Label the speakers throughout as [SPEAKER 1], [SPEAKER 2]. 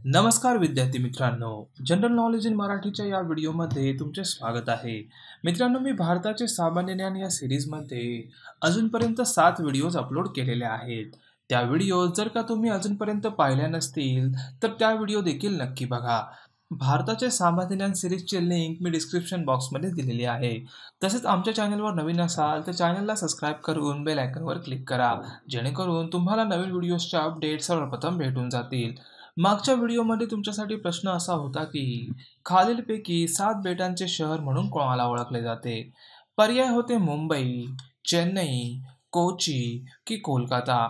[SPEAKER 1] नमस्कार विद्यार्थी मित्रांनो, जनरल नॉलेज इन मराठीच्या या व्हिडिओमध्ये तुमचे स्वागत आहे. मित्रांनो, मी भारताचे सामान्य ज्ञान या सिरीजमध्ये अजूनपर्यंत 7 व्हिडिओज अपलोड केलेले आहेत. त्या व्हिडिओ जर का तुम्ही अजूनपर्यंत पाहिल्या नसतील, तर त्या व्हिडिओ देखील नक्की बघा. भारताचे सामान्य ज्ञान सिरीजची लिंक मी डिस्क्रिप्शन बॉक्समध्ये दिलेली आहे. तसेच आमच्या चॅनलवर नवीन असाल तर चॅनलला सबस्क्राईब करून बेल आयकॉनवर क्लिक करा, जेणेकरून तुम्हाला नवीन व्हिडिओजचे अपडेट सर्वप्रथम भेटून जातील. मागच्या व्हिडिओमध्ये तुमच्यासाठी प्रश्न असा होता की खालीलपैकी 7 बेटांचे शहर म्हणून कोणाला ओळखले जाते? पर्याय होते मुंबई, चेन्नई, कोची की कोलकाता.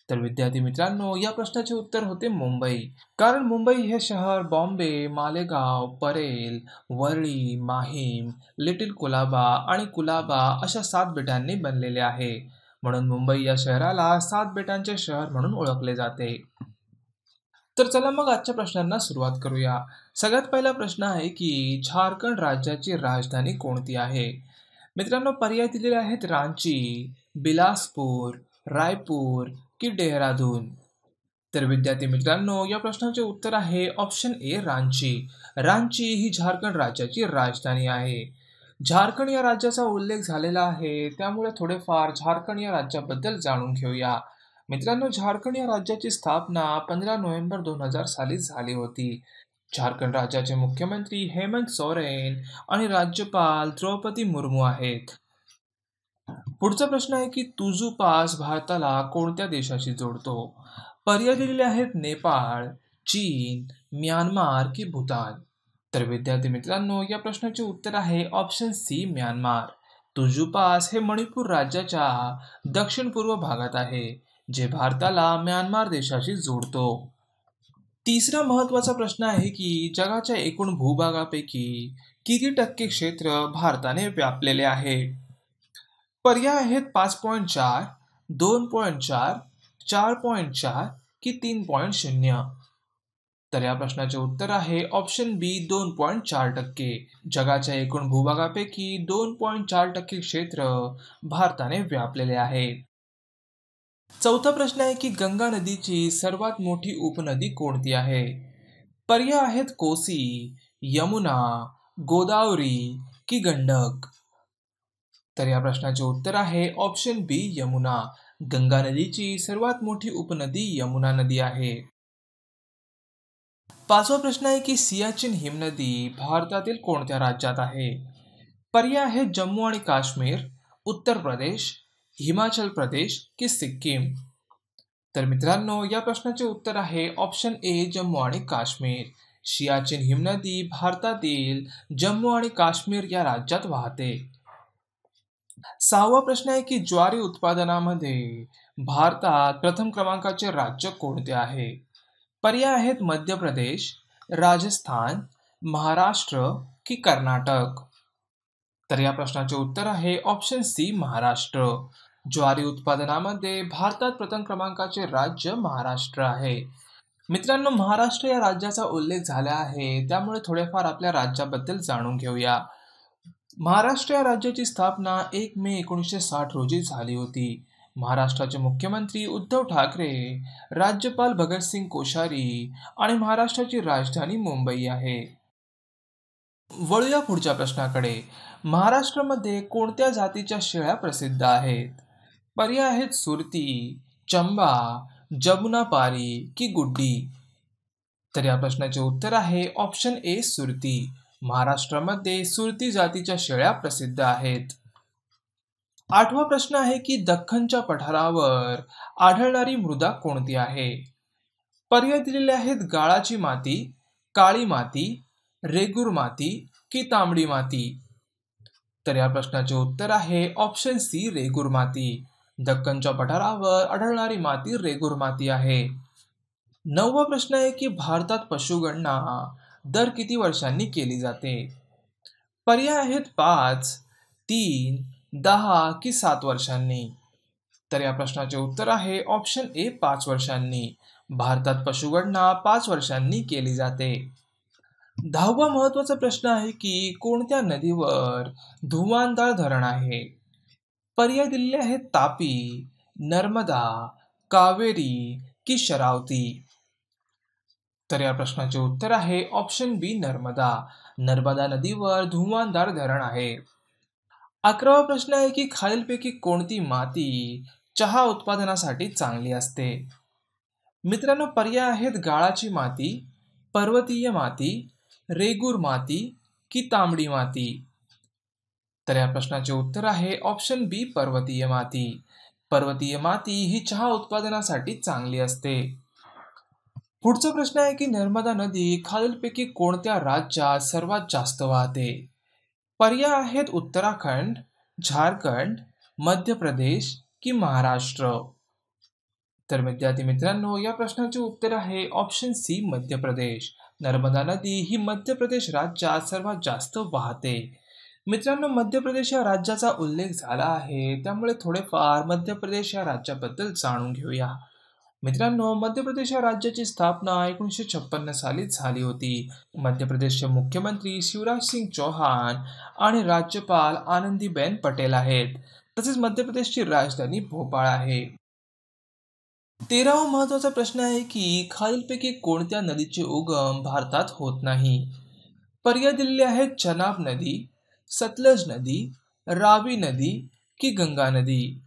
[SPEAKER 1] तर विद्यार्थी मित्रांनो, या प्रश्नाचे उत्तर होते मुंबई. कारण मुंबई हे शहर बॉम्बे, मालेगाव, परेल, वरळी, माहीम, लिटिल कुलाबा आणि कुलाबा अशा 7 बेटांनी बनलेले आहे. म्हणून मुंबई या शहराला 7 बेटांचे शहर म्हणून ओळखले जाते. तर चला मग आजच्या प्रश्नांना सुरुवात करूया. सगळ्यात पहिला प्रश्न आहे की झारखंड राज्याची राजधानी कोणती आहे? मित्रांनो, पर्याय दिलेले आहेत रांची, बिलासपूर, रायपूर की डेहराडून. तर विद्यार्थी मित्रांनो, या प्रश्नाचे उत्तर आहे ऑप्शन ए रांची. रांची ही झारखंड राज्याची राजधानी आहे. झारखंड या राज्याचा उल्लेख झालेला आहे, त्यामुळे थोडेफार झारखंड या राज्याबद्दल जाणून घेऊया. मित्रांनो, झारखंड या राज्याची स्थापना 15 नोव्हेंबर 2000 साली झाली होती. झारखंड राज्याचे मुख्यमंत्री हेमंत सोरेन आणि राज्यपाल द्रौपदी मुर्मू आहेत. पुढचा प्रश्न आहे की तुजू पास भारताला कोणत्या देशाशी जोडतो? पर्याय दिलेले आहेत नेपाळ, चीन, म्यानमार की भूतान. तर विद्यार्थी मित्रांनो, या प्रश्नाचे उत्तर आहे ऑप्शन सी म्यानमार. तुजू पास हे मणिपूर राज्याच्या दक्षिण पूर्व भागात आहे, जे भारताला म्यानमार देशाशी जोडतो. तिसरा महत्त्वाचा प्रश्न आहे की जगाच्या एकूण भूभागापैकी किती टक्के क्षेत्र भारताने व्यापलेले आहे? पर्याय आहेत 5.4, 2.4, 4.4 की 3.0. तर या प्रश्नाचे उत्तर आहे ऑप्शन बी 2.4%. जगाच्या एकूण भूभागापैकी 2.4% क्षेत्र भारताने व्यापलेले आहे. चौथा प्रश्न आहे की गंगा नदीची सर्वात मोठी उपनदी कोणती आहे? पर्याय आहेत कोसी, यमुना, गोदावरी की गंडक. तर या प्रश्नाचे उत्तर आहे ऑप्शन बी यमुना. गंगा नदीची सर्वात मोठी उपनदी यमुना नदी आहे. पाचवा प्रश्न आहे की सियाचीन हिमनदी भारतातील कोणत्या राज्यात आहे? पर्याय आहेत जम्मू आणि काश्मीर, उत्तर प्रदेश, हिमाचल प्रदेश की सिक्कीम. तर मित्रांनो, या प्रश्नाचे उत्तर आहे ऑप्शन ए जम्मू आणि काश्मीर. सियाचीन हिमनदी भारतातील जम्मू आणि काश्मीर या राज्यात वाहते. सहावा प्रश्न आहे की ज्वारी उत्पादनामध्ये भारतात प्रथम क्रमांकाचे राज्य कोणते आहे? पर्याय आहेत मध्य प्रदेश, राजस्थान, महाराष्ट्र की कर्नाटक. तर या प्रश्नाचे उत्तर आहे ऑप्शन सी महाराष्ट्र. ज्वारी उत्पादनामध्ये भारतात प्रथम क्रमांकाचे राज्य महाराष्ट्र आहे. मित्रांनो, महाराष्ट्र या राज्याचा उल्लेख झाला आहे, त्यामुळे थोडेफार आपल्या राज्याबद्दल जाणून घेऊया. महाराष्ट्र या राज्याची स्थापना 1 मे 1960 रोजी झाली होती. महाराष्ट्राचे मुख्यमंत्री उद्धव ठाकरे, राज्यपाल भगतसिंग कोश्यारी आणि महाराष्ट्राची राजधानी मुंबई आहे. वळूया पुढच्या प्रश्नाकडे. महाराष्ट्रामध्ये कोणत्या जातीच्या शेळ्या प्रसिद्ध आहेत? पर्याय आहेत सुरती, चंबा, जमुनापारी की गुड्डी. तर या प्रश्नाचे उत्तर आहे ऑप्शन ए सुरती. महाराष्ट्रामध्ये सुरती जातीच्या शेळ्या प्रसिद्ध आहेत. आठवा प्रश्न आहे की दख्खनच्या पठारावर आढळणारी मृदा कोणती आहे? पर्याय दिलेले आहेत गाळाची माती, काळी माती, रेगूर माती की तांबडी माती. तर या प्रश्नाचे उत्तर आहे ऑप्शन सी रेगूर माती. दख्खनच्या पठारावर आढळणारी माती रेगूर माती आहे. नववा प्रश्न आहे की भारतात पशुगणना दर किती वर्षांनी केली जाते? पर्याय आहेत 5, 3, 10 की 7 वर्षांनी. तर या प्रश्नाचे उत्तर आहे ऑप्शन ए 5 वर्षांनी. भारतात पशुगणना 5 वर्षांनी केली जाते. 10वा महत्त्वाचा प्रश्न आहे की कोणत्या नदीवर धुवांदार धरण आहे? पर्याय दिलेले आहेत तापी, नर्मदा, कावेरी की शरावती. तर या प्रश्नाचे उत्तर आहे ऑप्शन बी नर्मदा. नर्मदा नदीवर धुवांदार धरण आहे. 11वा प्रश्न आहे की खालीलपैकी कोणती माती चहा उत्पादनासाठी चांगली असते? मित्रांनो, पर्याय आहेत गाळाची माती, पर्वतीय माती, रेगूर माती की तांबडी माती. तर या प्रश्नाचे उत्तर आहे ऑप्शन बी पर्वतीय माती. पर्वतीय माती ही चहा उत्पादनासाठी चांगली असते. पुढचा प्रश्न आहे की नर्मदा नदी खालीलपैकी कोणत्या राज्यात सर्वात जास्त वाहते? पर्याय आहेत उत्तराखंड, झारखंड, मध्य प्रदेश की महाराष्ट्र. तर विद्यार्थी मित्रांनो, या प्रश्नाचे उत्तर आहे ऑप्शन सी मध्य प्रदेश. नर्मदा नदी ही मध्य प्रदेश राज्यात सर्वात जास्त वाहते. मित्रांनो, मध्य प्रदेश या राज्याचा उल्लेख झाला आहे, त्यामुळे थोडेफार मध्य प्रदेश या राज्याबद्दल जाणून घेऊया. मित्रांनो, मध्य प्रदेश या राज्याची स्थापना 1956 साली झाली होती. मध्य प्रदेशचे मुख्यमंत्री शिवराज सिंग चौहान आणि राज्यपाल आनंदीबेन पटेल आहेत. तसेच मध्य प्रदेशची राजधानी भोपाळ आहे. 13वा महत्वाचा प्रश्न आहे की खालीलपैकी कोणत्या नदीचे उगम भारतात होत नाही? पर्याय दिलेले आहेत चनाब नदी, सतलज नदी, रावी नदी की गंगा नदी.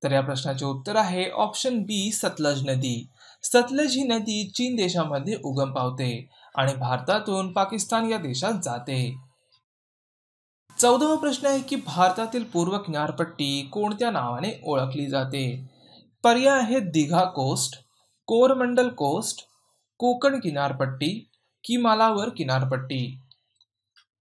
[SPEAKER 1] तर या प्रश्नाचे उत्तर आहे ऑप्शन बी सतलज नदी. सतलज ही नदी चीन देशामध्ये उगम पावते आणि भारतातून पाकिस्तान या देशात जाते. 14वा प्रश्न आहे की भारतातील पूर्व किनारपट्टी कोणत्या नावाने ओळखली जाते? पर्याय आहेत दिघा कोस्ट, कोरमंडल कोस्ट, कोकण किनारपट्टी की मालावर किनारपट्टी.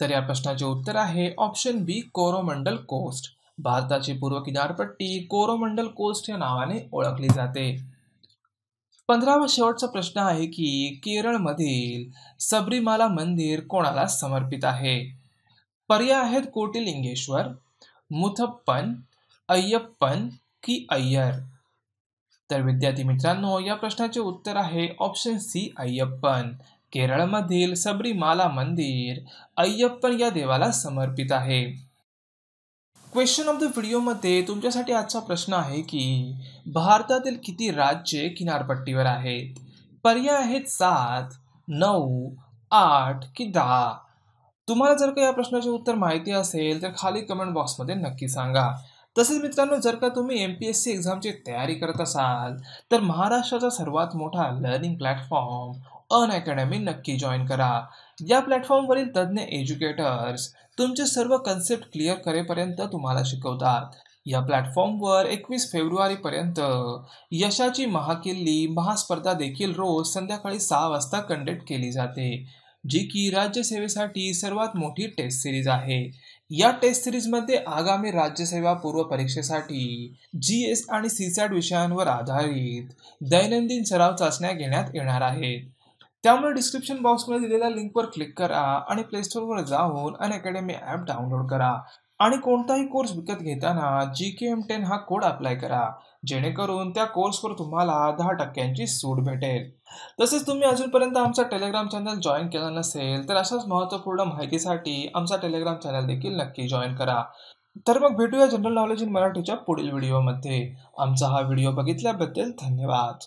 [SPEAKER 1] तर या प्रश्नाचे उत्तर आहे ऑप्शन बी कोरोमंडल कोस्ट. भारताची पूर्व किनारपट्टी कोरोमंडल कोस्ट या नावाने ओळखली जाते. 15वा शेवटचा प्रश्न आहे की केरळमधील सबरीमाला मंदिर कोणाला समर्पित आहे? पर्याय आहेत कोटिलिंगेश्वर, मुथप्पन, अय्यप्पन की अय्यर. तर विद्यार्थी मित्रांनो, या प्रश्नाचे उत्तर आहे ऑप्शन सी अय्यप्पन. केरळमधील सबरीमाला मंदिर अय्यप्पन या देवाला समर्पित आहे. क्वेश्चन ऑफ द व्हिडिओमध्ये तुमच्यासाठी आजचा प्रश्न आहे की भारतातील किती राज्ये किनारपट्टीवर आहेत? पर्याय आहेत 7, 9, 8 की 10. तुम्हाला जर का या प्रश्नाचे उत्तर माहिती असेल तर खाली कमेंट बॉक्समध्ये नक्की सांगा. तसेच मित्रांनो, जर का तुम्ही MPSC एक्झामची तयारी करत असाल तर महाराष्ट्राचा सर्वात मोठा लर्निंग प्लॅटफॉर्म अनअकॅडमी नक्की जॉईन करा. या प्लॅटफॉर्मवरील तज्ज्ञ एज्युकेटर्स तुमचे सर्व कन्सेप्ट क्लिअर करेपर्यंत तुम्हाला शिकवतात. या प्लॅटफॉर्मवर 21 फेब्रुवारीपर्यंत यशाची महाकिल्ली महास्पर्धा देखील रोज संध्याकाळी 6 वाजता कंडक्ट केली जाते, जी की राज्यसेवेसाठी सर्वात मोठी टेस्ट सिरीज आहे. या टेस्ट सिरीजमध्ये आगामी राज्यसेवा पूर्व परीक्षेसाठी GS आणि CSAT विषयांवर आधारित दैनंदिन सराव चाचण्या घेण्यात येणार आहेत. त्यामुळे डिस्क्रिप्शन बॉक्समध्ये दिलेल्या लिंकवर क्लिक करा आणि प्लेस्टोरवर जाऊन अनअकॅडमी ॲप डाउनलोड करा आणि कोणताही कोर्स विकत घेताना GKM10 हा कोड अप्लाय करा, जेणेकरून त्या कोर्सवर तुम्हाला 10% सूट भेटेल. तसेच तुम्ही अजूनपर्यंत आमचा टेलिग्राम चॅनल जॉईन केला नसेल तर अशाच महत्त्वपूर्ण माहितीसाठी आमचा टेलिग्राम चॅनल देखील नक्की जॉईन करा. तर मग भेटूया जनरल नॉलेज इन मराठीच्या पुढील व्हिडिओमध्ये. आमचा हा व्हिडिओ बघितल्याबद्दल धन्यवाद.